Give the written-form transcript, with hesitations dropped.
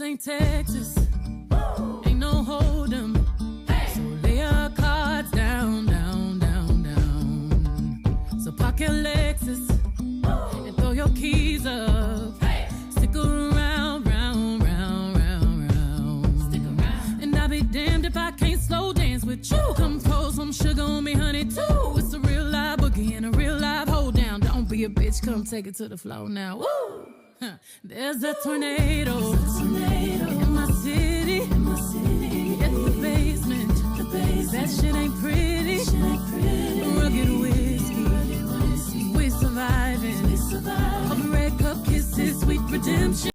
ain't Texas. Ain't no hold 'em. So lay your cards down, down, down, down. So park your Lexus and throw your keys up. Stick around, round, round, round, round. Stick around. And I'll be damned if I can't slow dance with you. Come pour some sugar on me, honey, too. It's a real live boogie and a real live hold down. Don't be a bitch, come take it to the floor now. Woo! There's a tornado in my city. It's the basement. That shit ain't pretty. Rugged whiskey. We surviving. Red cup kisses, sweet redemption.